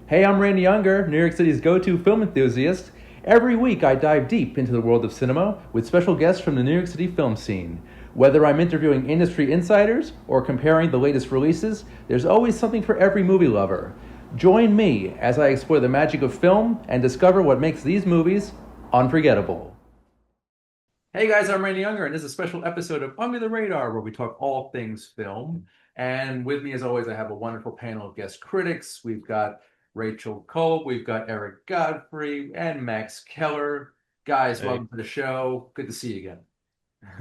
Hey, I'm Randy Younger, New York City's go to film enthusiast. Every week, I dive deep into the world of cinema with special guests from the New York City film scene. Whether I'm interviewing industry insiders or comparing the latest releases, there's always something for every movie lover. Join me as I explore the magic of film and discover what makes these movies unforgettable. Hey guys, I'm Randy Younger, and this is a special episode of Under the Radar where we talk all things film. And with me, as always, I have a wonderful panel of guest critics. We've got Rachel Kolb, we've got Eric Godfrey, and Max Keller. Guys, Hey, welcome to the show. Good to see you again.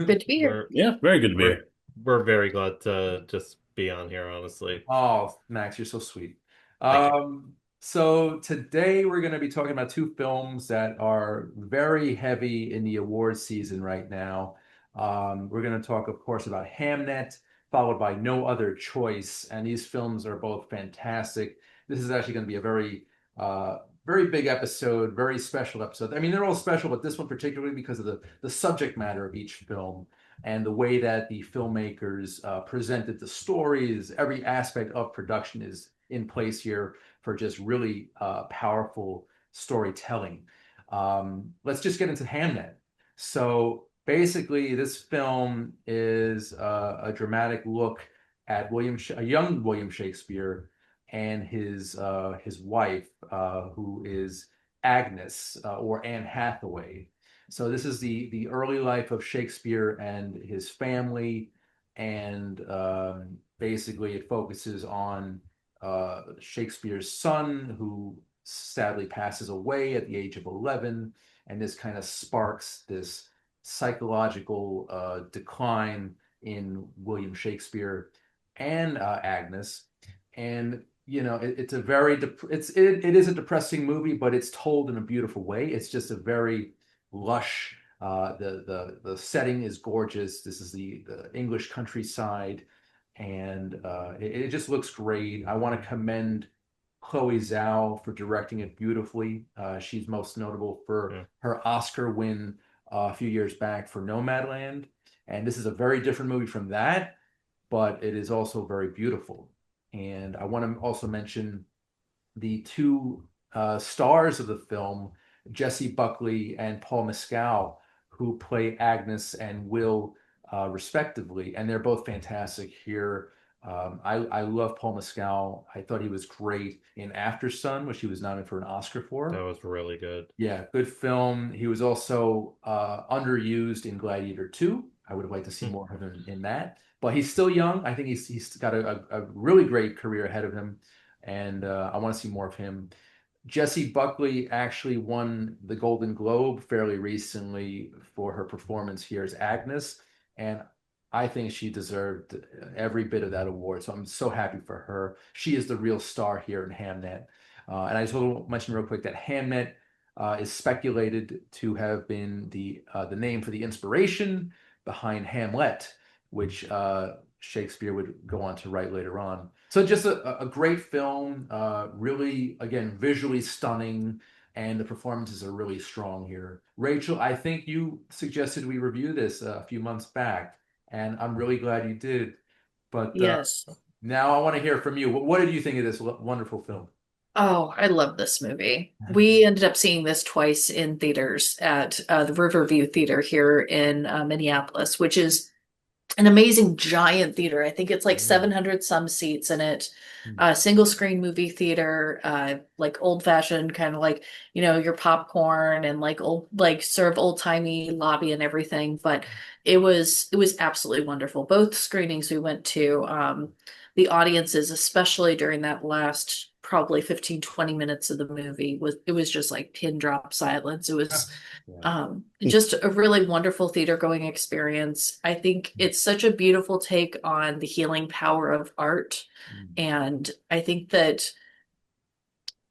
Good to be here. we're Yeah, very good to be we're here. we're very glad to just be on here, honestly. Oh, Max, you're so sweet. Thank you. So today we're going to be talking about two films that are very heavy in the award season right now. We're going to talk, of course, about Hamnet, followed by No Other Choice, and these films are both fantastic. This is actually going to be a very big episode, very special episode. I mean, they're all special, but this one particularly because of the subject matter of each film and the way that the filmmakers presented the stories. Every aspect of production is in place here for just really powerful storytelling. Let's just get into Hamnet. So basically, this film is a dramatic look at a young William Shakespeare and his wife, who is Agnes or Anne Hathaway. So this is the early life of Shakespeare and his family, and basically it focuses on Shakespeare's son, who sadly passes away at the age of 11, and this kind of sparks this psychological decline in William Shakespeare and Agnes. And it's a very it is a depressing movie, but it's told in a beautiful way. It's just a very lush. The setting is gorgeous. This is the English countryside, and it just looks great. I want to commend Chloe Zhao for directing it beautifully. She's most notable for Yeah. her Oscar win a few years back for Nomadland, and this is a very different movie from that, but it is also very beautiful. And I want to also mention the two stars of the film, Jesse Buckley and Paul Mescal, who play Agnes and Will, respectively, and they're both fantastic here. I love Paul Mescal. I thought he was great in After Sun, which he was nominated for an Oscar That for. was really good. Yeah, good film. He was also underused in Gladiator 2. I would have liked to see Hmm. more of him in that. But he's still young. I think he's got a really great career ahead of him, and I want to see more of him. Jessie Buckley actually won the Golden Globe fairly recently for her performance here as Agnes, and I think she deserved every bit of that award. So I'm so happy for her. She is the real star here in Hamnet. And I just want to mention real quick that Hamnet is speculated to have been the name for the inspiration behind Hamlet, which Shakespeare would go on to write later on. So just a great film, really, again, visually stunning, and the performances are really strong here. Rachel, I think you suggested we review this a few months back, and I'm really glad you did. But Yes. now I want to hear from you. What did you think of this wonderful film? Oh, I love this movie. We ended up seeing this twice in theaters at the Riverview Theater here in Minneapolis, which is an amazing giant theater. I think it's like Mm, 700 some seats in it. mm, Single screen movie theater, like old fashioned, kind of like, your popcorn and like old, like sort of old timey lobby and everything. But it was absolutely wonderful. Both screenings we went to, the audiences, especially during that last probably 15, 20 minutes of the movie, it was just like pin drop silence. It was yeah. just a really wonderful theater going experience. I think Mm, it's such a beautiful take on the healing power of art. mm, And I think that,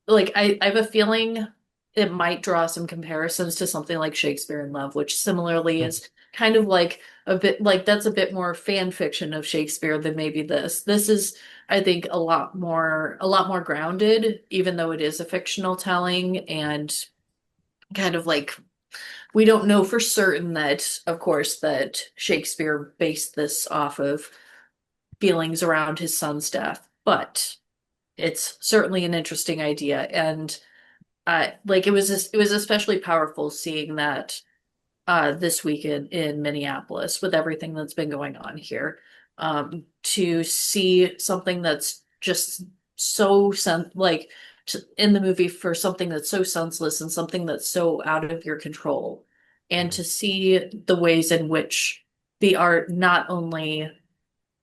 like, I have a feeling it might draw some comparisons to something like Shakespeare in Love, which similarly mm. is kind of like a bit like that's a bit more fan fiction of Shakespeare than maybe this. This is, I think, a lot more grounded, even though it is a fictional telling and kind of like we don't know for certain that, of course, that Shakespeare based this off of feelings around his son's death, but it's certainly an interesting idea. And like it was especially powerful seeing that this weekend in Minneapolis with everything that's been going on here. To see something that's just so like in the movie for something that's so senseless and something that's so out of your control, and Mhm. to see the ways in which the art not only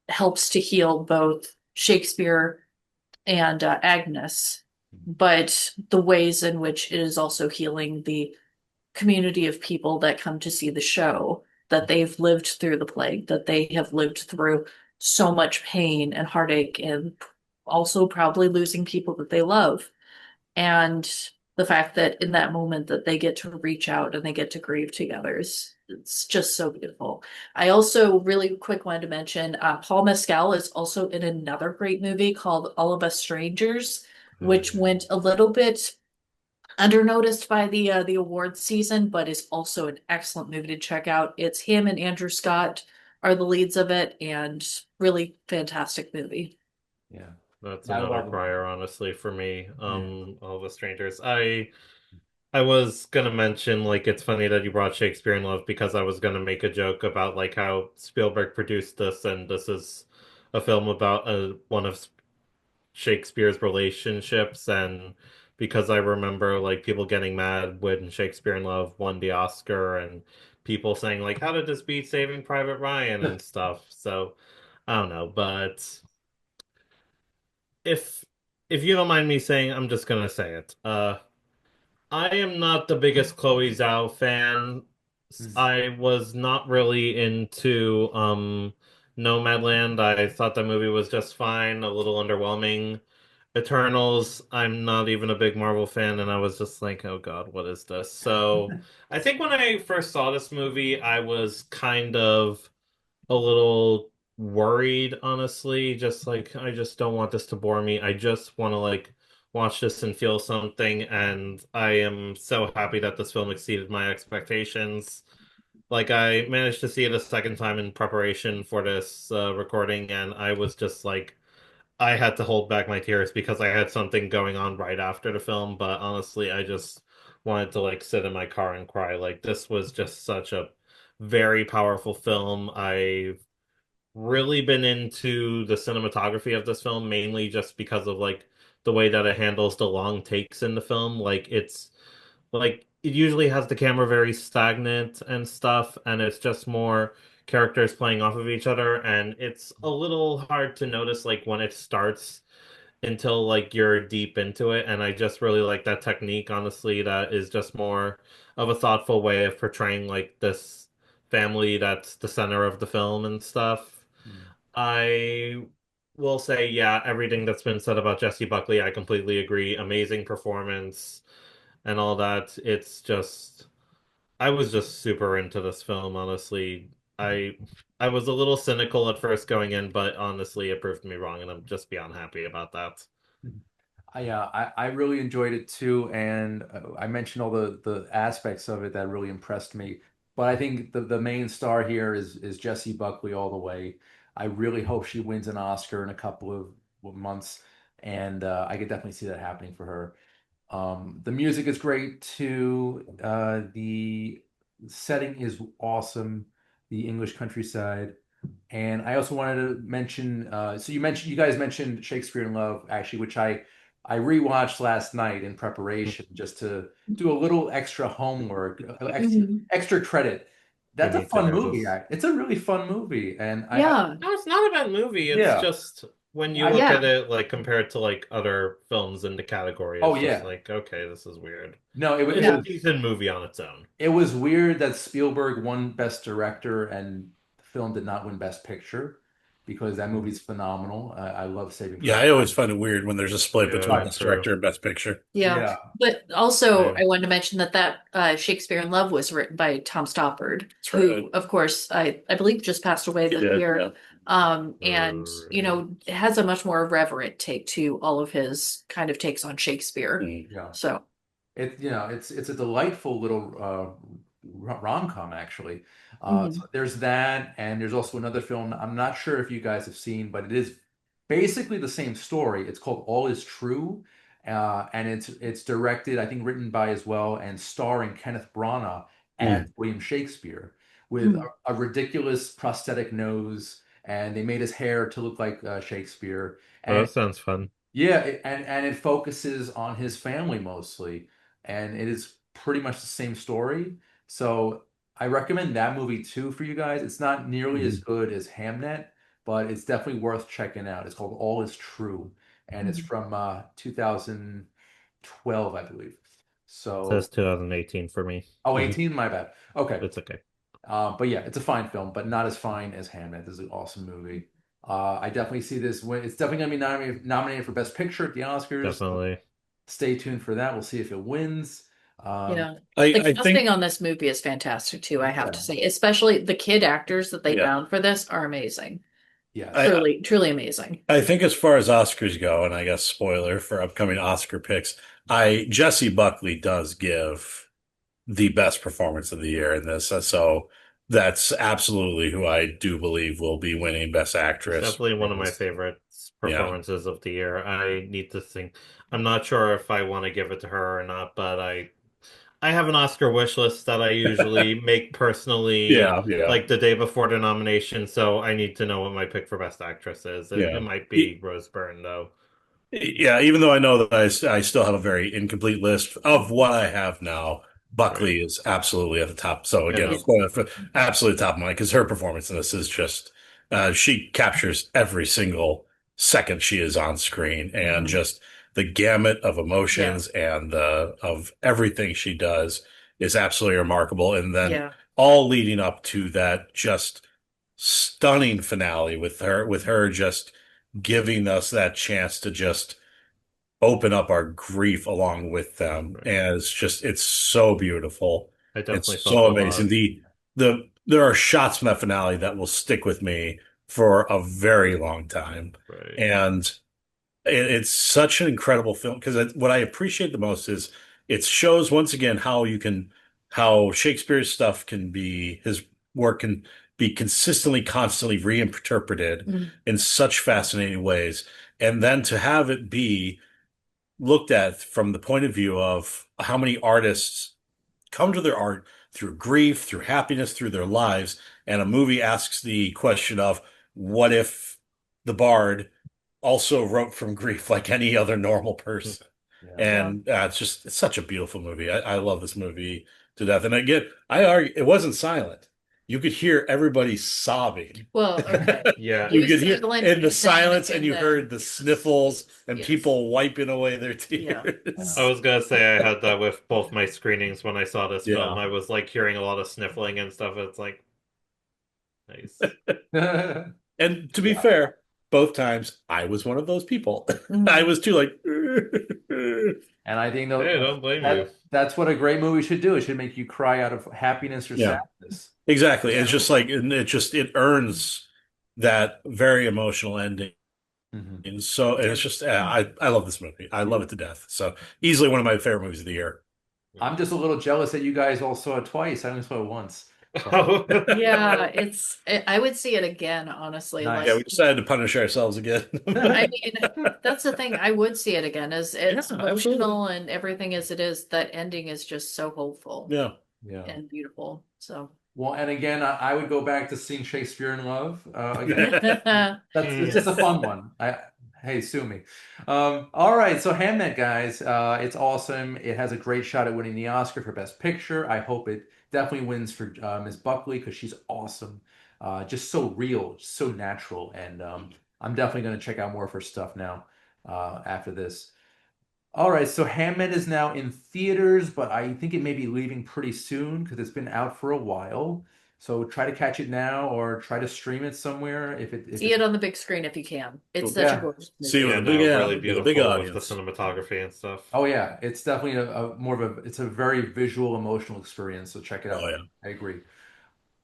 helps to heal both Shakespeare and Agnes, but the ways in which it is also healing the community of people that come to see the show, that they've lived through the plague, that they have lived through so much pain and heartache, and also probably losing people that they love. And the fact that in that moment that they get to reach out and they get to grieve together is it's just so beautiful. I also really quick wanted to mention Paul Mescal is also in another great movie called All of Us Strangers, Oh, which went a little bit undernoticed by the awards season, but is also an excellent movie to check out. It's him and Andrew Scott are the leads of it, and really fantastic movie. yeah. That's Yeah, I another love them. crier, honestly, for me. Yeah. All the Strangers. I was gonna mention like it's funny that you brought Shakespeare in Love because I was gonna make a joke about like how Spielberg produced this, and this is a film about one of Shakespeare's relationships, and because I remember like people getting mad when Shakespeare in Love won the Oscar, and people saying like, "How did this beat Saving Private Ryan?" and stuff. So I don't know, but if if you don't mind me saying, I'm just gonna say it. I am not the biggest Chloe Zhao fan. Mm. I was not really into Nomadland. I thought that movie was just fine, a little underwhelming. Eternals, I'm not even a big Marvel fan, and I was just like, oh God, what is this? So I think when I first saw this movie, I was kind of a little worried, honestly. Just like, I just don't want this to bore me. I just want to like watch this and feel something, and I am so happy that this film exceeded my expectations. Like, I managed to see it a second time in preparation for this recording, and I was just like, I had to hold back my tears because I had something going on right after the film, but honestly, I just wanted to like sit in my car and cry. Like, this was just such a very powerful film. I've really been into the cinematography of this film, mainly just because of like the way that it handles the long takes in the film. Like, it's like it usually has the camera very stagnant and stuff, and it's just more characters playing off of each other, and it's a little hard to notice like when it starts until like you're deep into it. And I just really like that technique, honestly, that is just more of a thoughtful way of portraying like this family that's the center of the film and stuff. Mm. I will say, yeah, everything that's been said about Jesse Buckley, I completely agree. Amazing performance and all that. It's just, I was just super into this film, honestly. I I was a little cynical at first going in, but honestly, it proved me wrong, and I'm just beyond happy about that. I really enjoyed it too, and I mentioned all the aspects of it that really impressed me. But I think the main star here is Jessie Buckley all the way. I really hope she wins an Oscar in a couple of months, and I could definitely see that happening for her. The music is great too. The setting is awesome. The English countryside. And I also wanted to mention, so you guys mentioned Shakespeare in Love, actually, which I rewatched last night in preparation just to do a little extra homework, Mhm. extra credit. We That's a need to fun hear movie. this. It's a really fun movie, and Yeah, No, it's not a bad movie. It's yeah, just when you I look yeah, at it like compared to like other films in the category, oh it's just yeah, like, okay, this is weird. no, it It's a yeah. was decent movie on its own. it was weird that Spielberg won Best Director and the film did not win Best Picture because that movie's phenomenal. I love Saving Yeah, Private I always Ryan. find it weird when there's a split between Yeah, Right. Best true. Director and Best Picture. Yeah. Yeah. But also, I I wanted to mention that Shakespeare in Love was written by Tom Stoppard, That's right. who, of course, I believe just passed away He this did, year. yeah. And right. has a much more reverent take to all of his kind of takes on Shakespeare. Mm. Yeah. So, It's a delightful little rom-com actually. So mhm. there's that, and there's also another film. I'm not sure if you guys have seen, but it is basically the same story. It's called All Is True, and it's directed, I think, written by as well, and starring Kenneth Branagh as Mm. William Shakespeare with Mm. a ridiculous prosthetic nose, and they made his hair to look like Shakespeare. Oh, And that sounds fun. yeah, and it focuses on his family mostly, and it is pretty much the same story. So I recommend that movie too for you guys. It's not nearly as Mhm. good as Hamnet, but it's definitely worth checking out. It's called All Is True, and it's Mm. from 2012, I believe. It So, says 2018 for me. oh, Mhm. 18, my bad. Okay. It's okay. But yeah, it's a fine film, but not as fine as Hamnet. This is an awesome movie. I definitely see this win. It's definitely going to be nominated for Best Picture at the Oscars. Definitely. Stay tuned for that. We'll see if it wins. Um, Yeah. I The I think casting on this movie is fantastic too, I have to yeah, say. Especially the kid actors that they yeah. found for this are amazing. yes. I Truly, truly amazing. I think as far as Oscars go, and I guess spoiler for upcoming Oscar picks, I Jesse Buckley does give the best performance of the year in this. So that's absolutely who I do believe will be winning Best It's Actress. definitely one of my favorite Yeah. performances of the year. I need to think. I'm not sure if I want to give it to her or not, but I have an Oscar wish list that I usually make personally, Yeah, yeah, like the day before the nomination, so I need to know what my pick for Best Actress is. It yeah. might be Rose Byrne, though. Yeah, even though I know that I still have a very incomplete list of what I have now, Right. Buckley is absolutely at the top. So You again, Yeah. know, spoiler for absolutely top of mind because her performance in this is just she captures every single second she is on screen and Mhm. just the gamut of Yeah. emotions and of everything she does is absolutely remarkable. And then Yeah. all leading up to that just stunning finale with her just giving us that chance to just open up our grief along with them. right. And it's so beautiful. I definitely It's felt so a amazing. lot. There are shots from that finale that will stick with me for a very long time. Right. And it's such an incredible film because what I appreciate the most is it shows once again how Shakespeare's stuff can be his work can be consistently, constantly reinterpreted Mm. in such fascinating ways, and then to have it be looked at from the point of view of how many artists come to their art through grief, through happiness, through their lives, and a movie asks the question of what if the bard also wrote from grief like any other normal person. Yeah. Yeah. And it's such a beautiful movie. I love this movie to death. And again, I argue it wasn't silent. You could hear everybody sobbing. Well, okay. Yeah. You You could hear silent in the and then silence, and and you then heard the yes. sniffles and Yes. people wiping away their Yeah. tears. I was gonna say I had that with both my screenings when I saw this film. Yeah. I was like hearing a lot of sniffling and stuff. It's like nice. Yeah. And to be fair, both times I was one of those people. I Mhm. was too like, And I think Hey, don't blame you. that's what a great movie should do. It should make you cry out of happiness or yeah, sadness. exactly. It's Yeah. just like, and it earns that very emotional ending. Mhm. And it's just, I love this movie. I love it to death. So easily one of my favorite movies of the year. I'm just a little jealous that you guys all saw it twice. I only saw it once. So Oh. Yeah, I would see it again, honestly. Yeah, nice. Like, we decided to punish ourselves again. I mean, that's the thing. I would see it again. As Yeah, it's absolutely. emotional and everything as it is, that ending is just so hopeful Yeah. Yeah. and beautiful. So, Well, and again, I would go back to seeing Shakespeare in Love again. yes. That's it's just a fun one. Hey, sue me. All right, so Hamnet, guys, it's awesome. It has a great shot at winning the Oscar for Best Picture. I hope it definitely wins for Miss Buckley because she's awesome. Just so real, so natural, and I'm definitely going to check out more of her stuff now after this. All right, so Hamnet is now in theaters, but I think it may be leaving pretty soon because it's been out for a while. So try to catch it now or try to stream it somewhere if See it it on the big screen if you can. It's such a yeah. gorgeous See you movie. with Yeah, a big no, really with a big beautiful with the audience. cinematography and stuff. Oh yeah, it's definitely a more of a it's a very visual, emotional experience. So check it Oh out. yeah. I agree.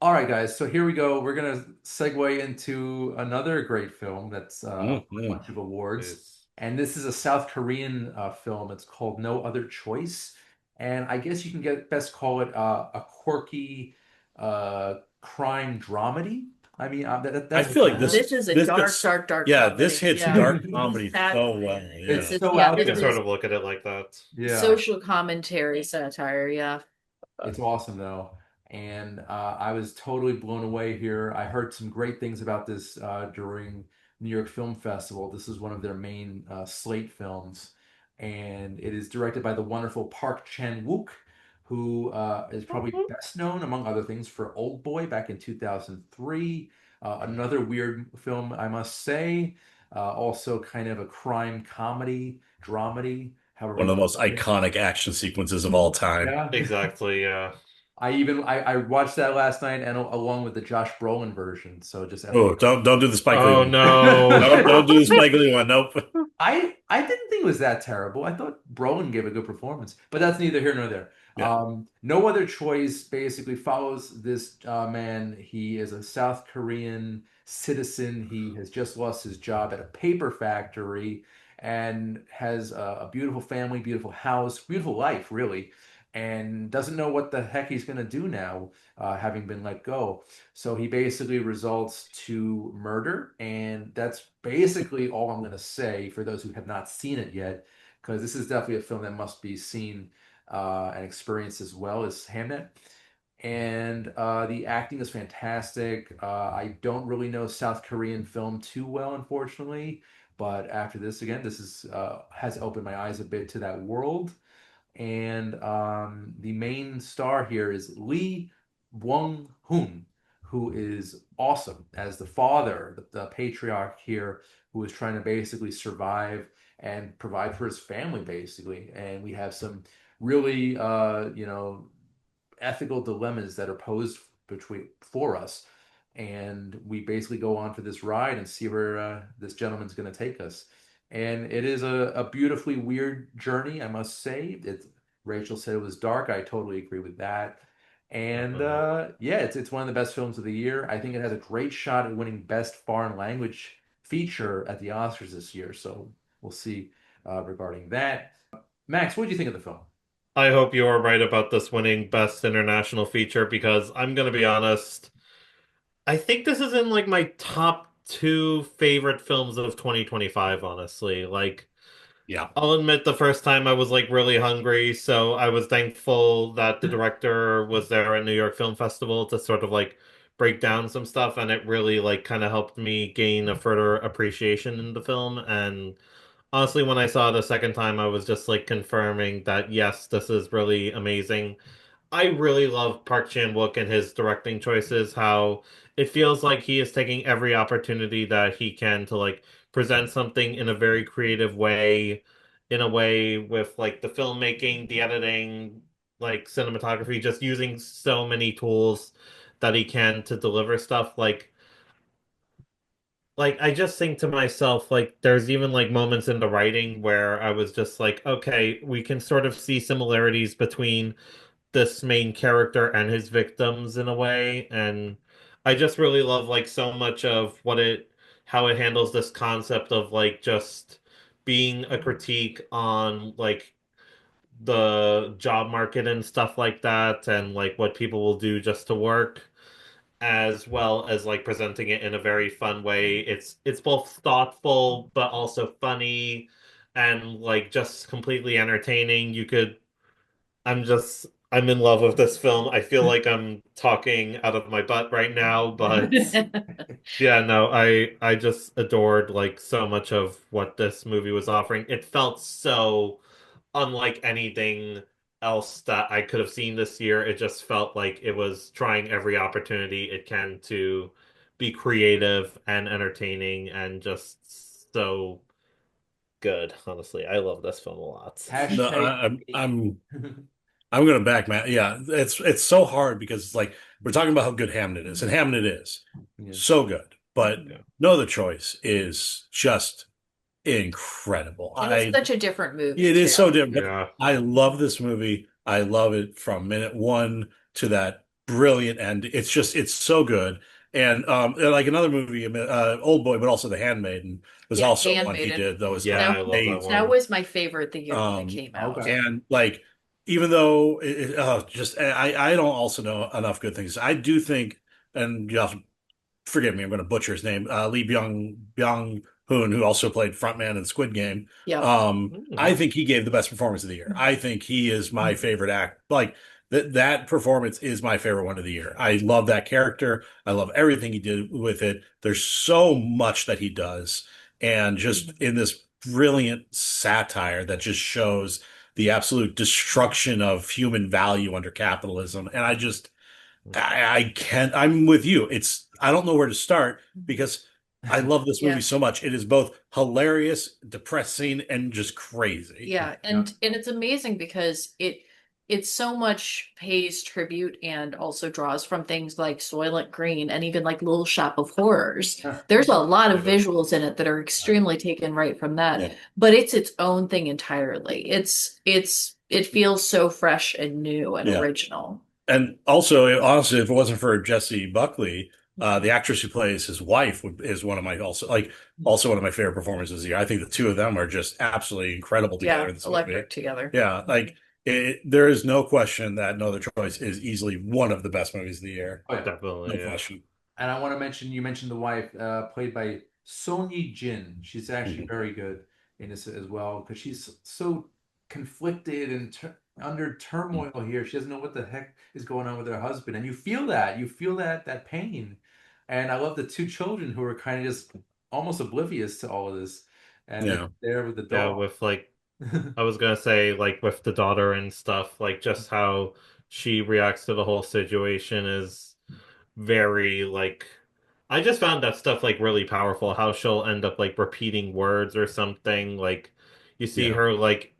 All right, guys. So here we go. We're gonna segue into another great film that's won a Mm-hmm. bunch of awards, Is and this is a South Korean film. It's called No Other Choice, and I guess you can best call it a quirky crime dramedy. I mean, I that's feel like bad. This is a this dark, gets dark, dark yeah, this comedy. hits Yeah. dark comedy That so well. this Yeah. is So yeah, out You this can there. sort is of look at it like that. Yeah. social commentary satire. Yeah. It's awesome though, and I was totally blown away here. I heard some great things about this during New York Film Festival. This is one of their main slate films, and it is directed by the wonderful Park Chan-wook, who is probably best known, among other things, for Old Boy back in 2003. Another weird film, I must say. Also, kind of a crime comedy, dramedy, however One you of the want most to say it. iconic action sequences of all time. Yeah. Exactly, yeah. I watched that last night and along with the Josh Brolin version. So just Oh, don't do the Spike Lee Oh one. no. Don't do the Spike Lee one. Nope. I didn't think it was that terrible. I thought Brolin gave a good performance, but that's neither here nor there. Yeah. No Other Choice basically follows this man. He is a South Korean citizen. He has just lost his job at a paper factory and has a beautiful family, beautiful house, beautiful life, really, and doesn't know what the heck he's going to do now, having been let go. So he basically results to murder, and that's basically all I'm going to say for those who have not seen it yet, because this is definitely a film that must be seen and experienced as well as Hamnet. And the acting is fantastic. I don't really know South Korean film too well, unfortunately, but after this, again, this is has opened my eyes a bit to that world. And the main star here is Lee Wong-hoon, who is awesome as the father, the patriarch here, who is trying to basically survive and provide for his family, basically. And we have some really, ethical dilemmas that are posed between for us, and we basically go on for this ride and see where this gentleman's going to take us. And it is a beautifully weird journey, I must say. Rachel said it was dark. I totally agree with that. And Definitely. yeah, it's one of the best films of the year. I think it has a great shot at winning Best Foreign Language Feature at the Oscars this year. So we'll see regarding that. Max, what do you think of the film? I hope you are right about this winning Best International Feature because I'm gonna be honest, I think this is in like my top two favorite films of 2025, honestly. Like, Yeah. I'll admit the first time I was like really hungry, so I was thankful that the director was there at New York Film Festival to sort of like break down some stuff, and it really like kind of helped me gain a further appreciation in the film. And honestly, when I saw it a second time, I was just like confirming that yes, this is really amazing. I really love Park Chan-wook and his directing choices, how it feels like he is taking every opportunity that he can to like present something in a very creative way, in a way with like the filmmaking, the editing, like cinematography, just using so many tools that he can to deliver stuff like I just think to myself like there's even like moments in the writing where I was just like okay, we can sort of see similarities between this main character and his victims in a way, and I just really love like so much of what it how it handles this concept of like just being a critique on like the job market and stuff like that and like what people will do just to work, as well as like presenting it in a very fun way. It's both thoughtful but also funny and like just completely entertaining. I'm in love with this film. I feel like I'm talking out of my butt right now, but yeah, no, I just adored like so much of what this movie was offering. It felt so unlike anything else that I could have seen this year. It just felt like it was trying every opportunity it can to be creative and entertaining and just so good. Honestly, I love this film a lot. No, Hashtag. I'm gonna back Matt. Yeah, it's so hard because like we're talking about how good Hamnet is, and Hamnet is Yeah. so good, but Yeah. No Other Choice is just incredible. And it's such a different movie It is too. so different. But Yeah. I love this movie. I love it from minute one to that brilliant end. It's so good. And like another movie, Old Boy, but also The Handmaiden was Yeah, also one he Handmaiden. did that was Yeah, That I love that amazing. that one. was my favorite the year that it Um, came out. Okay. and like even though just I don't also know enough good things. I do think, and you have to forgive me, I'm going to butcher his name, Lee Byung Hoon, who also played frontman in Squid Game. Yep. I think he gave the best performance of the year. I think he is my favorite act. Like that performance is my favorite one of the year. I love that character. I love everything he did with it. There's so much that he does, and just in this brilliant satire that just shows the absolute destruction of human value under capitalism. And I can't, I'm with you. I don't know where to start because I love this movie Yeah. so much. It is both hilarious, depressing, and just crazy. Yeah, and it's amazing because it so much pays tribute and also draws from things like Soylent Green and even like Little Shop of Horrors. There's a lot of visuals in it that are extremely taken right from that, Yeah. but it's its own thing entirely. It feels so fresh and new and Yeah. original. And also, honestly, if it wasn't for Jessie Buckley, the actress who plays his wife is one of my also one of my favorite performances of the year. I think the two of them are just absolutely incredible together Yeah, in this movie. electric together. Yeah, like there is no question that No Other Choice is easily one of the best movies of the year. Oh, yeah. Definitely, No yeah. question. And I want to mention, you mentioned the wife, played by Song Jin. She's actually Mhm. very good in this as well because she's so conflicted and under turmoil here. She doesn't know what the heck is going on with her husband, and you feel that. You feel that pain. And I love the two children who are kind of just almost oblivious to all of this, and they're Yeah. there with the Yeah, dog. with like I was gonna say like with the daughter and stuff, like just how she reacts to the whole situation is very like I just found that stuff like really powerful, how she'll end up like repeating words or something. Like you see Yeah. her like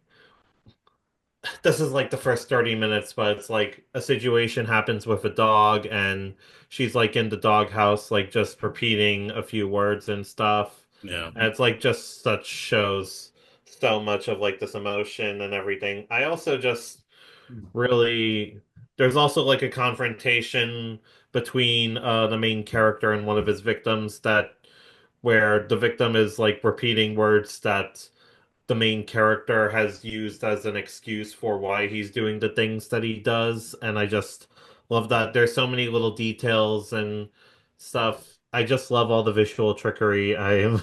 this is like the first 30 minutes, but it's like a situation happens with a dog and she's like in the doghouse, like just repeating a few words and stuff. Yeah. And it's like just such shows so much of like this emotion and everything. I also just really there's also like a confrontation between the main character and one of his victims that where the victim is like repeating words that the main character has used as an excuse for why he's doing the things that he does. And I just love that. There's so many little details and stuff. I just love all the visual trickery. I'm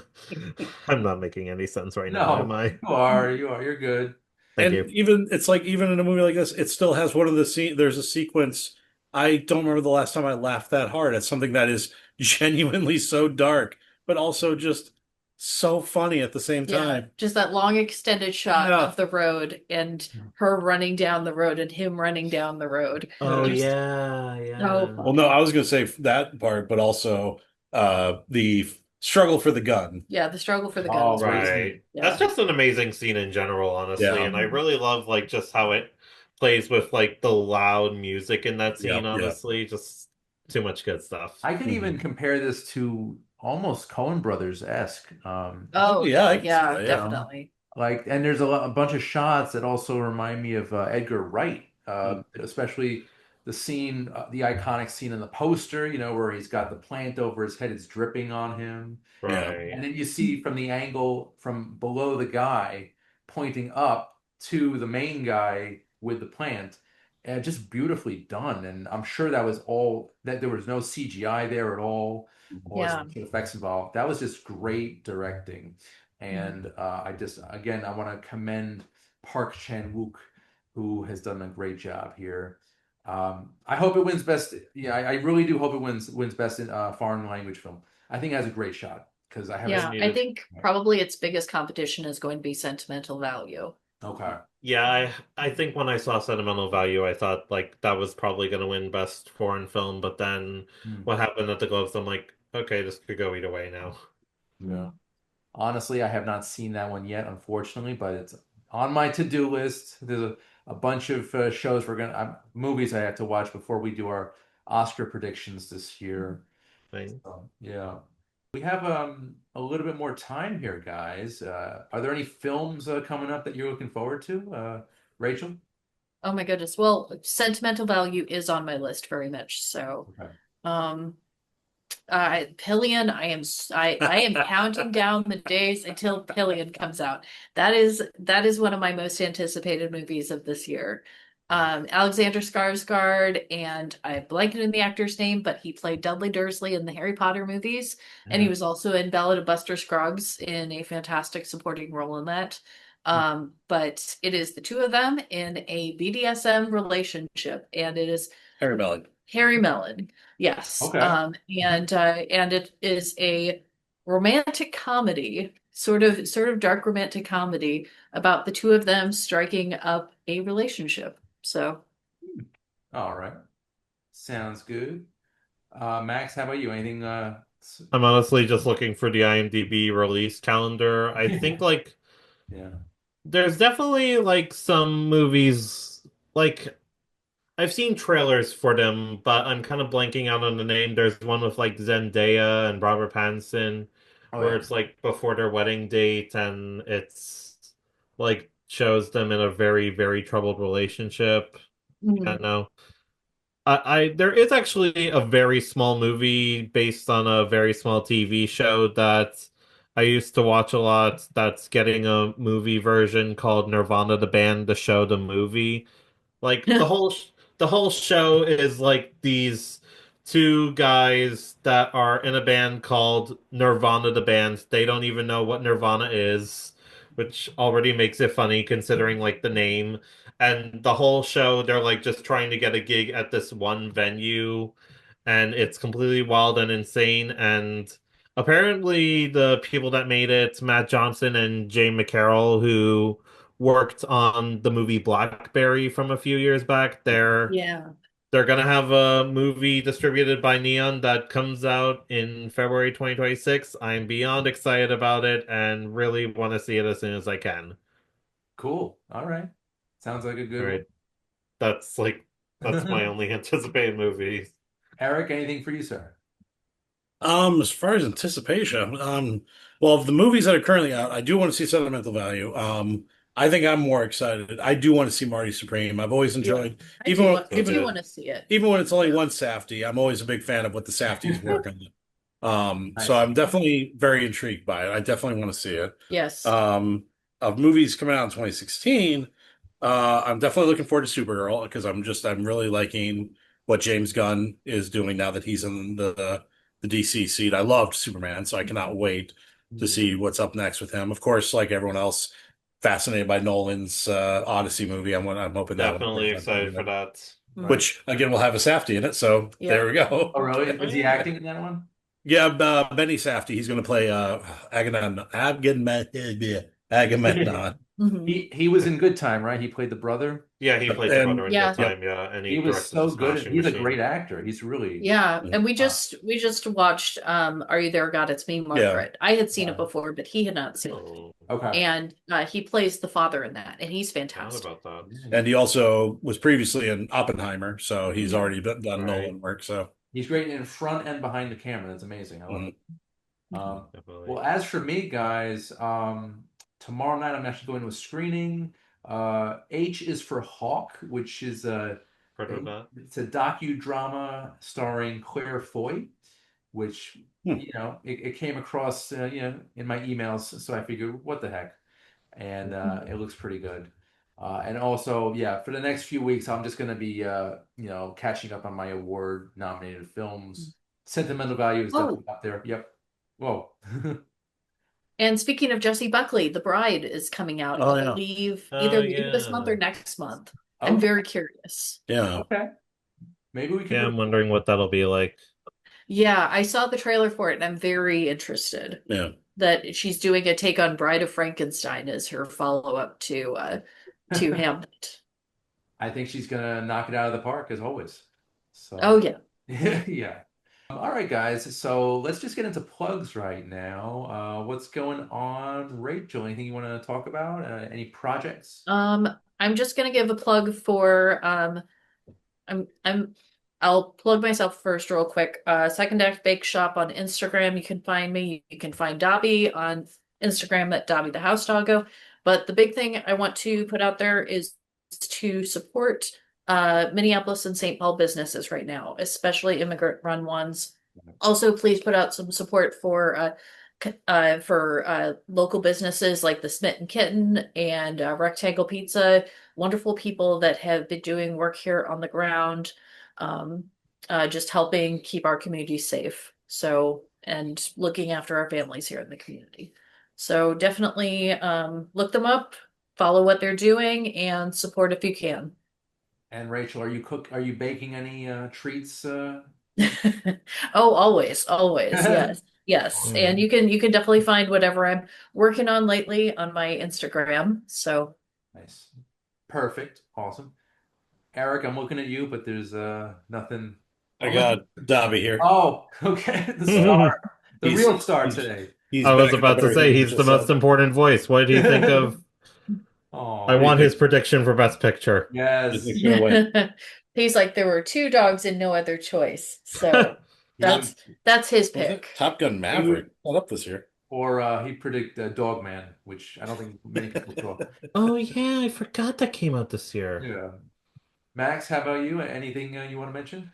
not making any sense right now, am No, I? you're good. Thank And you. even it's like even in a movie like this, it still has one of the scene. There's a sequence. I don't remember the last time I laughed that hard at something that is genuinely so dark, but also just so funny at the same Yeah, time. just that long extended shot Yeah, of the road and her running down the road and him running down the road. Oh Just yeah, so yeah. well, no, funny. I was going to say that part, but also the struggle for the gun. Yeah, the struggle for the gun Oh, was great great too. scene. Right. That's Yeah. just an amazing scene in general, honestly. Yeah, And I really love like just how it plays with like the loud music in that yeah, scene, yeah. honestly. Just too much good stuff. I could even Mhm. compare this to almost Coen Brothers-esque. Oh, Oh, yeah, I can see yeah, that. You Yeah. know, definitely. like, and there's a bunch of shots that also remind me of Edgar Wright, Mm. especially the scene, the iconic scene in the poster, where he's got the plant over his head, it's dripping on him. Yeah. And Right. then you see from the angle from below the guy pointing up to the main guy with the plant, and just beautifully done. And I'm sure that there was no CGI there at all or Yeah. special effects involved. That was just great directing. Mhm. And again, I want to commend Park Chan-wook, who has done a great job here. I hope it wins best. Yeah, I really do hope it wins best in foreign language film. I think it has a great shot because I haven't Yeah, seen Me I too. think probably its biggest competition is going to be sentimental value. it. Okay. Yeah, I think when I saw Sentimental Value, I thought like that was probably gonna win Best Foreign Film, but then Hmm. what happened at the Globes, I'm like, okay, this could go either way now. Yeah. Honestly, I have not seen that one yet, unfortunately, but it's on my to-do list. There's a bunch of shows movies I have to watch before we do our Oscar predictions this year. Thing. Yeah. We have a little bit more time here, guys. Are there any films coming up that you're looking forward to, Rachel? Oh my goodness. Well, sentimental value is on my list very much. So, Okay. um, Pillion, I am counting down the days until Pillion comes out. That is one of my most anticipated movies of this year. Alexander Skarsgård, and I blanking in the actor's name, but he played Dudley Dursley in the Harry Potter movies, and he Mhm. was also in Ballad of Buster Scruggs in a fantastic supporting role in that. But it is the two of them in a BDSM relationship, and it is Harry Melling. Harry Mellon. Yes. Okay. And it is a romantic comedy, sort of dark romantic comedy about the two of them striking up a relationship. So, All right. Sounds good. Max, how about you? Anything I'm honestly just looking for the IMDb release calendar. I think like yeah. there's definitely like some movies like I've seen trailers for them, but I'm kind of blanking out on the name. There's one with like Zendaya and Robert Pattinson Oh where yeah. it's like before their wedding date and it's like shows them in a very, very troubled relationship. Yeah, mhm. no. I there is actually a very small movie based on a very small TV show that I used to watch a lot that's getting a movie version called Nirvana the Band, the show, the movie. Like the whole show is like these two guys that are in a band called Nirvana the band. They don't even know what Nirvana is, which already makes it funny considering like the name. And the whole show they're like just trying to get a gig at this one venue and it's completely wild and insane and apparently the people that made it, Matt Johnson and Jane McCarroll, who worked on the movie Blackberry from a few years back. Yeah. They're gonna have a movie distributed by Neon that comes out in February 2026. I'm beyond excited about it and really want to see it as soon as I can. Cool. All right. Sounds like a All good right, that's like that's my one. only anticipated movie. Eric, anything for you, sir? As far as anticipation, well, of the movies that are currently out, I do want to see Sentimental Value. I think I'm more excited. I do want to see Marty Supreme. I've always Yeah. enjoyed, I do want I So do even want good. to see it. even when it's only one Safdie, I'm always a big fan of what the Safdies work on. So Nice. I'm definitely very intrigued by it. I definitely want to see it. Yes. Um, of movies coming out in 2016, I'm definitely looking forward to Supergirl because I'm really liking what James Gunn is doing now that he's in the DC seat. I loved Superman, so I cannot wait to Mhm. see what's up next with him. Of course, like everyone else, fascinated by Nolan's Odyssey movie. I'm hoping that one Definitely turns out to be excited for good. that. Right. Which again will have a Safdie in it, so there Yep. we go. Oh, really? Oh Is he yeah. acting in that one? Yeah, Benny Safdie. He's going to play Agamemnon. Hmm. He was in Good Time, right? He played the brother. Yeah, he played the And brother in Good Yeah. yep. Time, yeah, and he He was directed The so good. Smashing He's a great Machine. actor. He's really Yeah, and uh, we just watched Are You There, God? It's Me, Yeah. Margaret. I had seen it uh, before, but he had not seen it. Oh, okay. And he plays the father in that, and he's forgot fantastic. about that. And he also was previously in Oppenheimer, so he's Hmm. already done Right, Nolan work. So He's great in front and behind the camera. That's amazing. I love mhm. it. Um, definitely. well, as for me, guys, tomorrow night I'm actually going to a screening. H is for Hawk, which is Heard of that? it's a docudrama starring Claire Foy, which Hmm. it came across in my emails, so I figured what the heck, and it looks pretty good. And also, yeah, for the next few weeks, I'm just going to be catching up on my award nominated films. Sentimental Value is Oh, definitely up there. Yep. Whoa. and speaking of Jessie Buckley, The Bride is coming out, I Oh yeah, believe, Oh either later this month or yeah. next month. I'm Okay. very curious. yeah, Okay. Maybe we can Yeah, do I'm wondering what that'll be like. Yeah, I saw the trailer for it, and I'm very interested yeah. that she's doing a take on Bride of Frankenstein as her follow-up to it. Hamnet. I think she's gonna knock it out of the park as always. Oh So, yeah. yeah. All right, guys. So let's just get into plugs right now. What's going on, Rachel? Anything you want to talk about? Any projects? I'm just gonna give a plug for I'm I'll plug myself first real quick. Second Act Bake Shop on Instagram. You can find me. You can find Dobby on Instagram at Dobby the House Doggo. But the big thing I want to put out there is to support Minneapolis and St. Paul businesses right now, especially immigrant run ones. Also, please put out some support for local businesses like the Smitten Kitten and Rectangle Pizza. wonderful people that have been doing work here on the ground, um, just helping keep our community safe. So, and looking after our families here in the community. So definitely look them up, follow what they're doing, and support if you can. And Rachel, are you baking any treats? Oh, always, always. Yes. Yes. And Mm. you can definitely find whatever I'm working on lately on my Instagram. So Nice. Perfect. Awesome. Eric, I'm looking at you, but there's nothing. I Oh, look. got Dobby here. Oh, okay. The star, I the He's real star he's today. he's was backing up about to everything say you he's the just most said. important voice. What do you think of? I Oh, What do you want his think? prediction for Best Picture. What do you yes. think's gonna win? he's like, there were two dogs and no other choice. So He Top would, that's that's his was it pick. Top Gun he Maverick? would, Not up this year. or he predict Dog Man, which I don't think many people saw. Oh yeah, I forgot that came out this year. Yeah. Max, how about you? Anything you want to mention?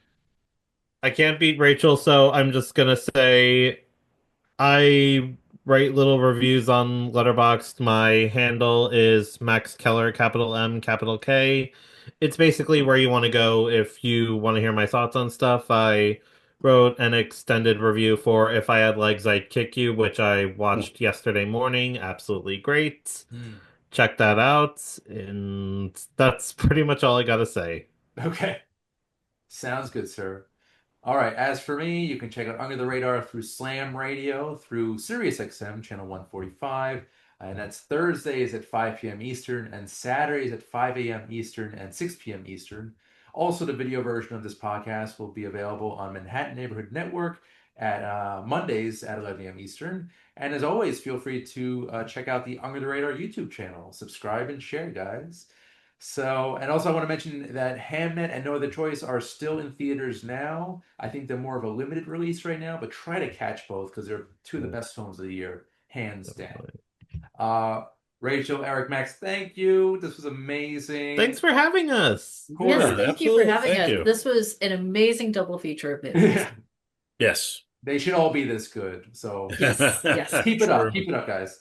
I can't beat Rachel, so I'm just gonna say I write little reviews on Letterboxd. My handle is Max Keller, capital M, capital K. It's basically where you want to go if you want to hear my thoughts on stuff. I wrote an extended review for If I Had Legs, I'd Kick You, which I watched yesterday morning. Absolutely great. Hmm. Check that out. And that's pretty much all I gotta say. Okay. Sounds good, sir. All right. As for me, you can check out Under the Radar through Slam Radio, through SiriusXM channel 145, and that's Thursdays at 5 p.m. Eastern and Saturdays at 5 a.m. Eastern and 6 p.m. Eastern. Also, the video version of this podcast will be available on Manhattan Neighborhood Network at Mondays at 11 a.m. Eastern. And as always, feel free to check out the Under the Radar YouTube channel. Subscribe and share, guys. So, and also I want to mention that Hamnet and No Other Choice are still in theaters now. I think they're more of a limited release right now, but try to catch both because they're two of the best films of the year, hands down. Uh, Rachel, Eric, Max, thank you. This was amazing. Thanks for having us. Of Yes, course. Yeah, thank you for absolutely. having Thank us. you. This was an amazing double feature of movies. Yes. They should all be this good. So Yes, yes. keep it up. True. Keep it up, guys.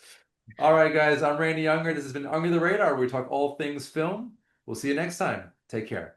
All right, guys. I'm Randy Younger. This has been Under the Radar, where we talk all things film. We'll see you next time. Take care.